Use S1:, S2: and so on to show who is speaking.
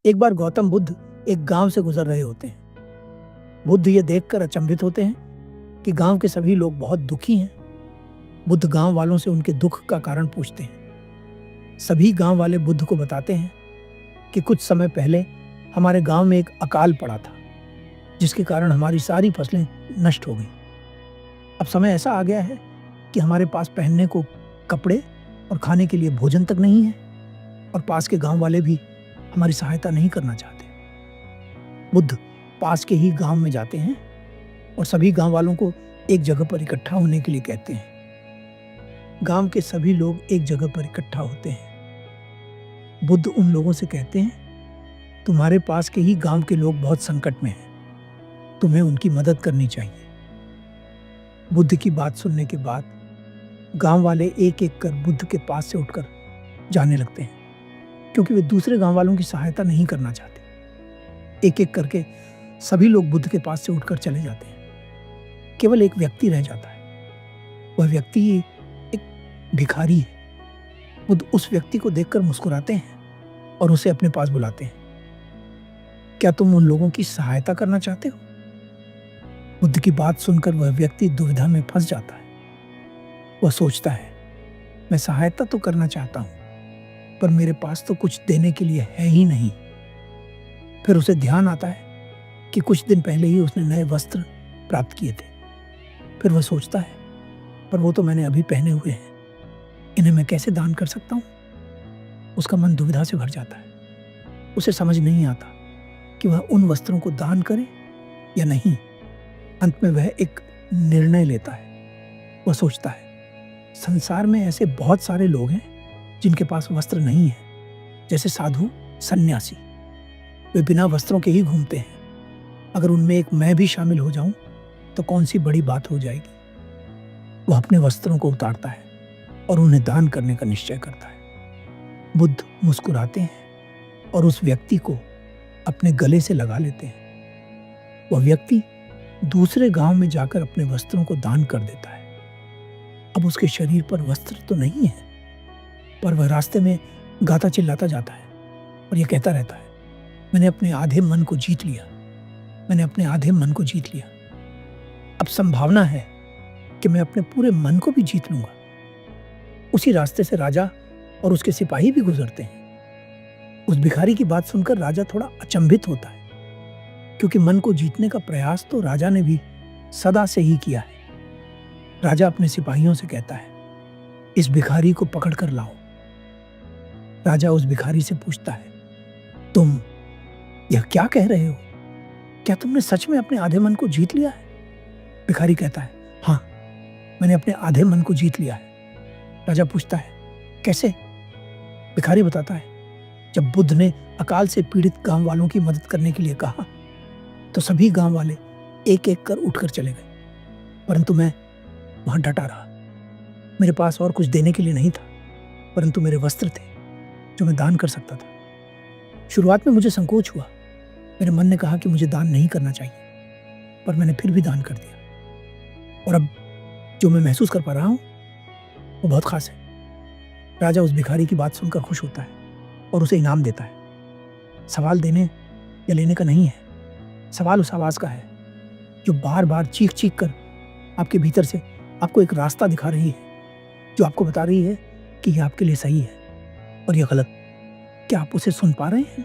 S1: एक बार गौतम बुद्ध एक गांव से गुजर रहे होते हैं। बुद्ध ये देखकर अचंभित होते हैं कि गांव के सभी लोग बहुत दुखी हैं। बुद्ध गांव वालों से उनके दुख का कारण पूछते हैं। सभी गांव वाले बुद्ध को बताते हैं कि कुछ समय पहले हमारे गांव में एक अकाल पड़ा था, जिसके कारण हमारी सारी फसलें नष्ट हो गईं। अब समय ऐसा आ गया है कि हमारे पास पहनने को कपड़े और खाने के लिए भोजन तक नहीं है, और पास के गांव वाले भी हमारी सहायता नहीं करना चाहते। बुद्ध पास के ही गांव में जाते हैं और सभी गांव वालों को एक जगह पर इकट्ठा होने के लिए कहते हैं। गांव के सभी लोग एक जगह पर इकट्ठा होते हैं। बुद्ध उन लोगों से कहते हैं, तुम्हारे पास के ही गांव के लोग बहुत संकट में हैं, तुम्हें उनकी मदद करनी चाहिए। बुद्ध की बात सुनने के बाद गांव वाले एक एक कर बुद्ध के पास से उठकर जाने लगते हैं, क्योंकि वे दूसरे गांव वालों की सहायता नहीं करना चाहते। एक एक करके सभी लोग बुद्ध के पास से उठकर चले जाते हैं। केवल एक व्यक्ति रह जाता है। वह व्यक्ति एक भिखारी है। बुद्ध उस व्यक्ति को देखकर मुस्कुराते हैं और उसे अपने पास बुलाते हैं। क्या तुम उन लोगों की सहायता करना चाहते हो? बुद्ध की बात सुनकर वह व्यक्ति दुविधा में फंस जाता है। वह सोचता है, मैं सहायता तो करना चाहता हूं, पर मेरे पास तो कुछ देने के लिए है ही नहीं। फिर उसे ध्यान आता है कि कुछ दिन पहले ही उसने नए वस्त्र प्राप्त किए थे। फिर वह सोचता है, पर वो तो मैंने अभी पहने हुए हैं, इन्हें मैं कैसे दान कर सकता हूँ? उसका मन दुविधा से भर जाता है। उसे समझ नहीं आता कि वह उन वस्त्रों को दान करे या नहीं। अंत में वह एक निर्णय लेता है। वह सोचता है, संसार में ऐसे बहुत सारे लोग हैं जिनके पास वस्त्र नहीं है, जैसे साधु, सन्यासी। वे बिना वस्त्रों के ही घूमते हैं। अगर उनमें एक मैं भी शामिल हो जाऊं तो कौन सी बड़ी बात हो जाएगी। वह अपने वस्त्रों को उतारता है और उन्हें दान करने का निश्चय करता है। बुद्ध मुस्कुराते हैं और उस व्यक्ति को अपने गले से लगा लेते हैं। वह व्यक्ति दूसरे गांव में जाकर अपने वस्त्रों को दान कर देता है। अब उसके शरीर पर वस्त्र तो नहीं है, पर वह रास्ते में गाता चिल्लाता जाता है और यह कहता रहता है, मैंने अपने आधे मन को जीत लिया, मैंने अपने आधे मन को जीत लिया। अब संभावना है कि मैं अपने पूरे मन को भी जीत लूंगा। उसी रास्ते से राजा और उसके सिपाही भी गुजरते हैं। उस भिखारी की बात सुनकर राजा थोड़ा अचंभित होता है, क्योंकि मन को जीतने का प्रयास तो राजा ने भी सदा से ही किया है। राजा अपने सिपाहियों से कहता है, इस भिखारी को पकड़ कर लाओ। राजा उस भिखारी से पूछता है, तुम यह क्या कह रहे हो? क्या तुमने सच में अपने आधे मन को जीत लिया है? भिखारी कहता है, हाँ, मैंने अपने आधे मन को जीत लिया है। राजा पूछता है, कैसे? भिखारी बताता है, जब बुद्ध ने अकाल से पीड़ित गांव वालों की मदद करने के लिए कहा तो सभी गांव वाले एक एक कर उठकर चले गए, परंतु मैं वहां डटा रहा। मेरे पास और कुछ देने के लिए नहीं था, परंतु मेरे वस्त्र थे जो मैं दान कर सकता था। शुरुआत में मुझे संकोच हुआ। मेरे मन ने कहा कि मुझे दान नहीं करना चाहिए, पर मैंने फिर भी दान कर दिया, और अब जो मैं महसूस कर पा रहा हूं वो बहुत खास है। राजा उस भिखारी की बात सुनकर खुश होता है और उसे इनाम देता है। सवाल देने या लेने का नहीं है, सवाल उस आवाज का है जो बार बार चीख चीख कर आपके भीतर से आपको एक रास्ता दिखा रही है, जो आपको बता रही है कि यह आपके लिए सही है और यह गलत। क्या आप उसे सुन पा रहे हैं?